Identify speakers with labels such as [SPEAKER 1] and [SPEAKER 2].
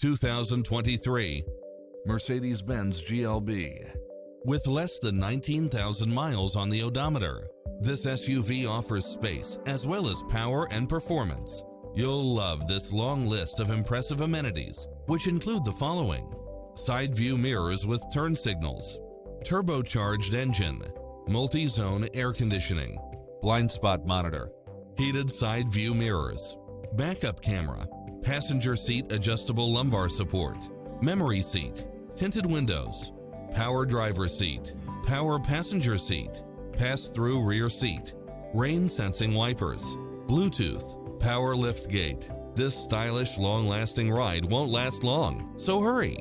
[SPEAKER 1] 2023 Mercedes-Benz GLB. With less than 19,000 miles on the odometer, this SUV offers space as well as power and performance. You'll love this long list of impressive amenities, which include the following: side view mirrors with turn signals, turbocharged engine, multi-zone air conditioning, blind spot monitor, heated side view mirrors, backup camera, passenger seat adjustable lumbar support, memory seat, tinted windows, power driver seat, power passenger seat, pass-through rear seat, rain sensing wipers, Bluetooth, power liftgate. This stylish, long-lasting ride won't last long, so hurry!